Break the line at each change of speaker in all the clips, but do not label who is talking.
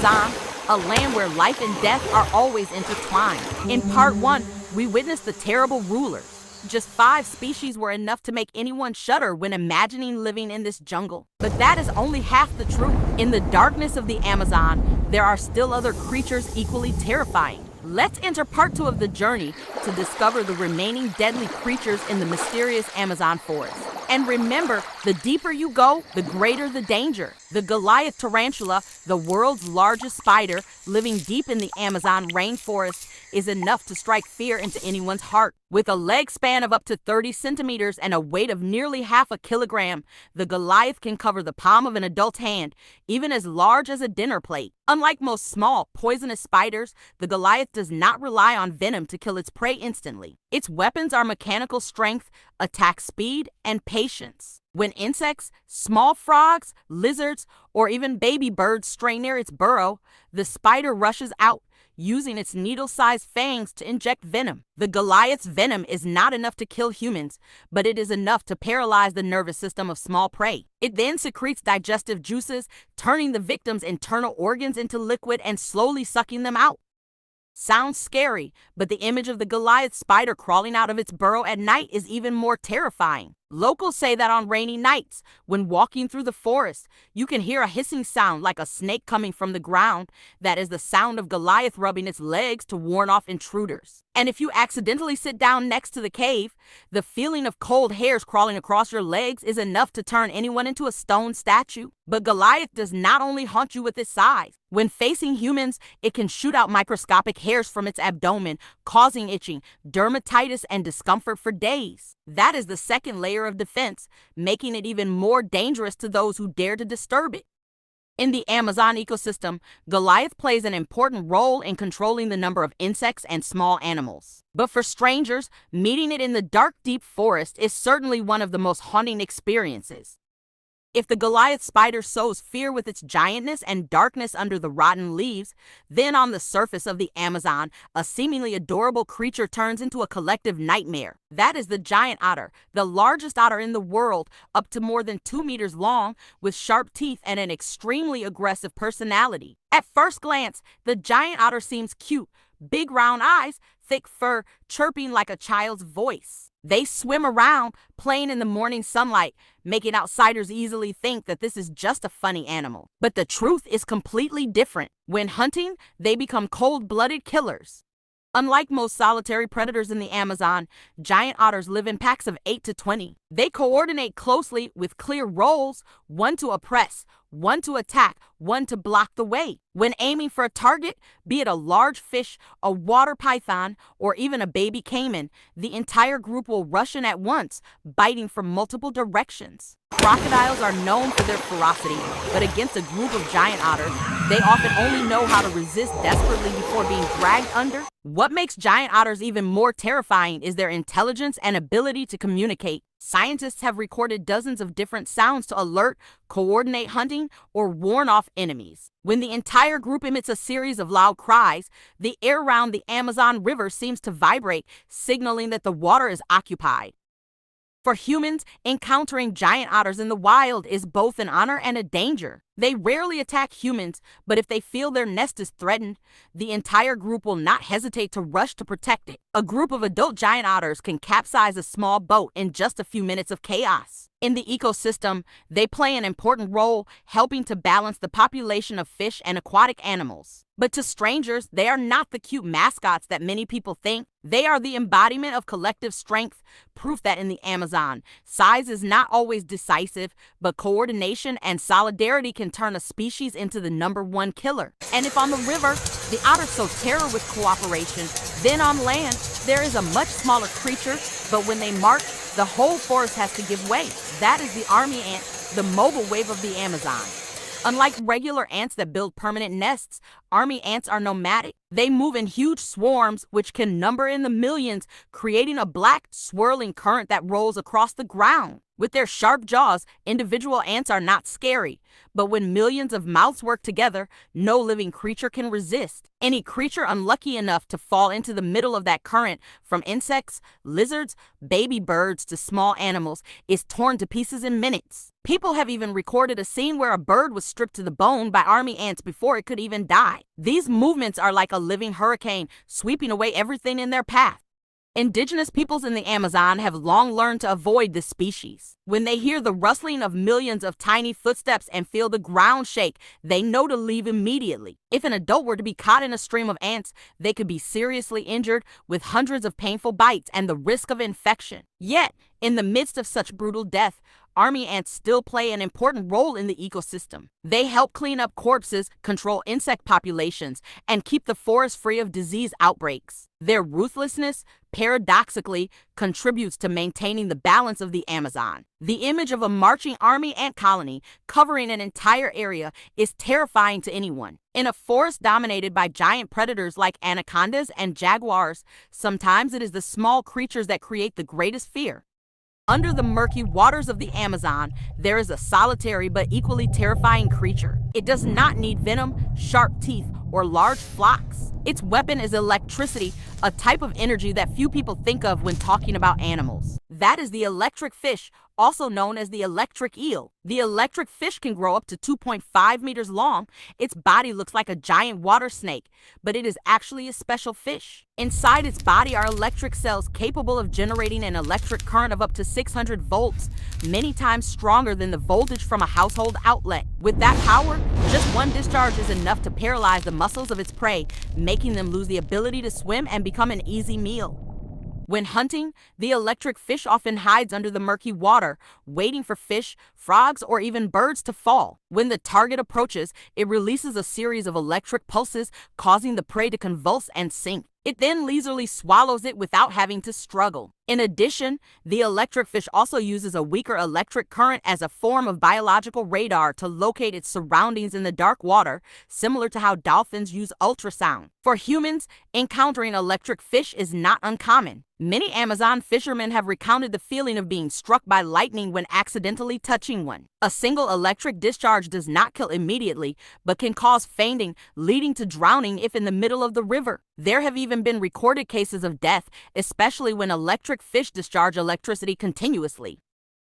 Amazon, a land where life and death are always intertwined. In part 1, we witnessed the terrible rulers. Just 5 species were enough to make anyone shudder when imagining living in this jungle. But that is only half the truth. In the darkness of the Amazon, there are still other creatures equally terrifying. Let's enter part 2 of the journey to discover the remaining deadly creatures in the mysterious Amazon forest. And remember, the deeper you go, the greater the danger. The Goliath tarantula, the world's largest spider, living deep in the Amazon rainforest, is enough to strike fear into anyone's heart. With a leg span of up to 30 centimeters and a weight of nearly half a kilogram, the Goliath can cover the palm of an adult's hand, even as large as a dinner plate. Unlike most small, poisonous spiders, the Goliath does not rely on venom to kill its prey instantly. Its weapons are mechanical strength, attack speed, and patience. When insects, small frogs, lizards, or even baby birds stray near its burrow, the spider rushes out, using its needle-sized fangs to inject venom. The Goliath's venom is not enough to kill humans, but it is enough to paralyze the nervous system of small prey. It then secretes digestive juices, turning the victim's internal organs into liquid and slowly sucking them out. Sounds scary, but the image of the Goliath spider crawling out of its burrow at night is even more terrifying. Locals say that on rainy nights, when walking through the forest, you can hear a hissing sound like a snake coming from the ground. That is the sound of Goliath rubbing its legs to warn off intruders. And if you accidentally sit down next to the cave, the feeling of cold hairs crawling across your legs is enough to turn anyone into a stone statue. But Goliath does not only haunt you with its size. When facing humans, it can shoot out microscopic hairs from its abdomen, causing itching, dermatitis, and discomfort for days. That is the second layer of defense, making it even more dangerous to those who dare to disturb it. In the Amazon ecosystem, Goliath plays an important role in controlling the number of insects and small animals. But for strangers, meeting it in the dark, deep forest is certainly one of the most haunting experiences. If the Goliath spider sows fear with its giantness and darkness under the rotten leaves, then on the surface of the Amazon, a seemingly adorable creature turns into a collective nightmare. That is the giant otter, the largest otter in the world, up to more than 2 meters long, with sharp teeth and an extremely aggressive personality. At first glance, the giant otter seems cute, big round eyes, thick fur, chirping like a child's voice. They swim around, playing in the morning sunlight, making outsiders easily think that this is just a funny animal. But the truth is completely different. When hunting, they become cold-blooded killers. Unlike most solitary predators in the Amazon, giant otters live in packs of 8 to 20. They coordinate closely with clear roles, one to oppress, one to attack, one to block the way. When aiming for a target, be it a large fish, a water python, or even a baby caiman, the entire group will rush in at once, biting from multiple directions. Crocodiles are known for their ferocity, but against a group of giant otters, they often only know how to resist desperately before being dragged under. What makes giant otters even more terrifying is their intelligence and ability to communicate. Scientists have recorded dozens of different sounds to alert, coordinate hunting, or warn off enemies. When the entire group emits a series of loud cries, the air around the Amazon River seems to vibrate, signaling that the water is occupied. For humans, encountering giant otters in the wild is both an honor and a danger. They rarely attack humans, but if they feel their nest is threatened, the entire group will not hesitate to rush to protect it. A group of adult giant otters can capsize a small boat in just a few minutes of chaos. In the ecosystem, they play an important role, helping to balance the population of fish and aquatic animals. But to strangers, they are not the cute mascots that many people think. They are the embodiment of collective strength, proof that in the Amazon, size is not always decisive, but coordination and solidarity can turn a species into the #1 killer. And if on the river, the otters sow terror with cooperation, then on land, there is a much smaller creature, but when they march, the whole forest has to give way. That is the army ant, the mobile wave of the Amazon. Unlike regular ants that build permanent nests, army ants are nomadic. They move in huge swarms, which can number in the millions, creating a black, swirling current that rolls across the ground. With their sharp jaws, individual ants are not scary, but when millions of mouths work together, no living creature can resist. Any creature unlucky enough to fall into the middle of that current, from insects, lizards, baby birds to small animals, is torn to pieces in minutes. People have even recorded a scene where a bird was stripped to the bone by army ants before it could even die. These movements are like a living hurricane, sweeping away everything in their path. Indigenous peoples in the Amazon have long learned to avoid this species. When they hear the rustling of millions of tiny footsteps and feel the ground shake, they know to leave immediately. If an adult were to be caught in a stream of ants, they could be seriously injured with hundreds of painful bites and the risk of infection. Yet, in the midst of such brutal death, army ants still play an important role in the ecosystem. They help clean up corpses, control insect populations, and keep the forest free of disease outbreaks. Their ruthlessness, paradoxically, contributes to maintaining the balance of the Amazon. The image of a marching army ant colony covering an entire area is terrifying to anyone. In a forest dominated by giant predators like anacondas and jaguars, sometimes it is the small creatures that create the greatest fear. Under the murky waters of the Amazon, there is a solitary but equally terrifying creature. It does not need venom, sharp teeth, or large flocks. Its weapon is electricity, a type of energy that few people think of when talking about animals. That is the electric fish, also known as the electric eel. The electric fish can grow up to 2.5 meters long. Its body looks like a giant water snake, but it is actually a special fish. Inside its body are electric cells capable of generating an electric current of up to 600 volts, many times stronger than the voltage from a household outlet. With that power, just one discharge is enough to paralyze the muscles of its prey, making them lose the ability to swim and become an easy meal. When hunting, the electric fish often hides under the murky water, waiting for fish, frogs, or even birds to fall. When the target approaches, it releases a series of electric pulses, causing the prey to convulse and sink. It then leisurely swallows it without having to struggle. In addition, the electric fish also uses a weaker electric current as a form of biological radar to locate its surroundings in the dark water, similar to how dolphins use ultrasound. For humans, encountering electric fish is not uncommon. Many Amazon fishermen have recounted the feeling of being struck by lightning when accidentally touching one. A single electric discharge does not kill immediately, but can cause fainting, leading to drowning if in the middle of the river. There have even been recorded cases of death, especially when electric fish discharge electricity continuously.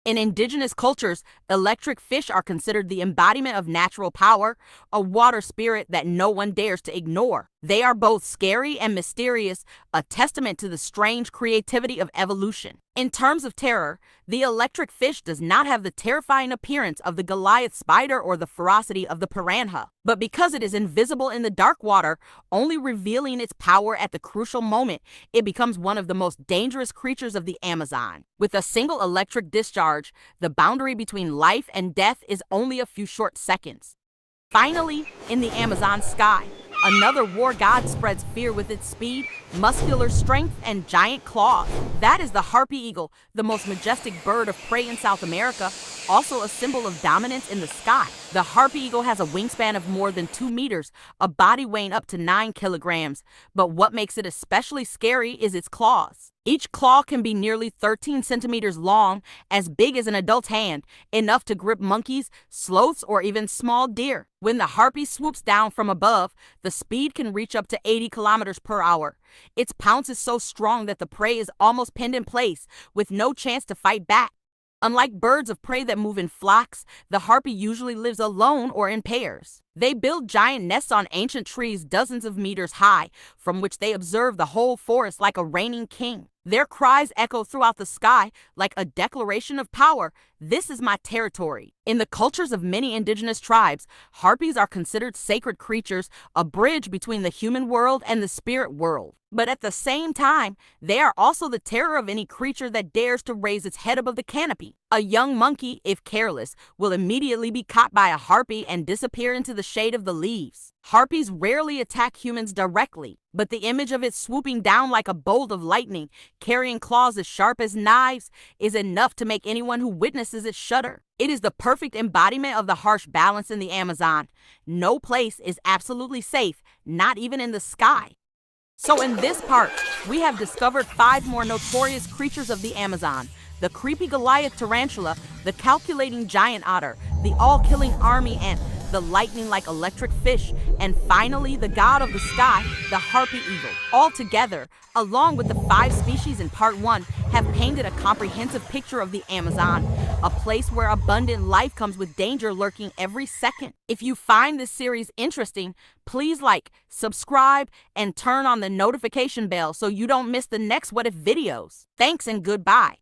In indigenous cultures, electric fish are considered the embodiment of natural power, a water spirit that no one dares to ignore. They are both scary and mysterious, a testament to the strange creativity of evolution. In terms of terror, the electric fish does not have the terrifying appearance of the Goliath spider or the ferocity of the piranha. But because it is invisible in the dark water, only revealing its power at the crucial moment, it becomes one of the most dangerous creatures of the Amazon. With a single electric discharge, the boundary between life and death is only a few short seconds. Finally, in the Amazon sky, another war god spreads fear with its speed, muscular strength, and giant claws. That is the Harpy Eagle, the most majestic bird of prey in South America, also a symbol of dominance in the sky. The Harpy Eagle has a wingspan of more than 2 meters, a body weighing up to 9 kilograms. But what makes it especially scary is its claws. Each claw can be nearly 13 centimeters long, as big as an adult's hand, enough to grip monkeys, sloths, or even small deer. When the harpy swoops down from above, the speed can reach up to 80 kilometers per hour. Its pounce is so strong that the prey is almost pinned in place, with no chance to fight back. Unlike birds of prey that move in flocks, the harpy usually lives alone or in pairs. They build giant nests on ancient trees dozens of meters high, from which they observe the whole forest like a reigning king. Their cries echo throughout the sky like a declaration of power. This is my territory. In the cultures of many indigenous tribes, harpies are considered sacred creatures, a bridge between the human world and the spirit world. But at the same time, they are also the terror of any creature that dares to raise its head above the canopy. A young monkey, if careless, will immediately be caught by a harpy and disappear into the shade of the leaves. Harpies rarely attack humans directly, but the image of it swooping down like a bolt of lightning, carrying claws as sharp as knives, is enough to make anyone who witnesses it shudder. It is the perfect embodiment of the harsh balance in the Amazon. No place is absolutely safe, not even in the sky. So in this part, we have discovered 5 more notorious creatures of the Amazon. the creepy Goliath tarantula, the calculating giant otter, the all-killing army ant, the lightning-like electric fish, and finally the god of the sky, the Harpy Eagle. All together, along with the 5 species in part 1, have painted a comprehensive picture of the Amazon, a place where abundant life comes with danger lurking every second. If you find this series interesting, please like, subscribe, and turn on the notification bell so you don't miss the next What If videos. Thanks and goodbye.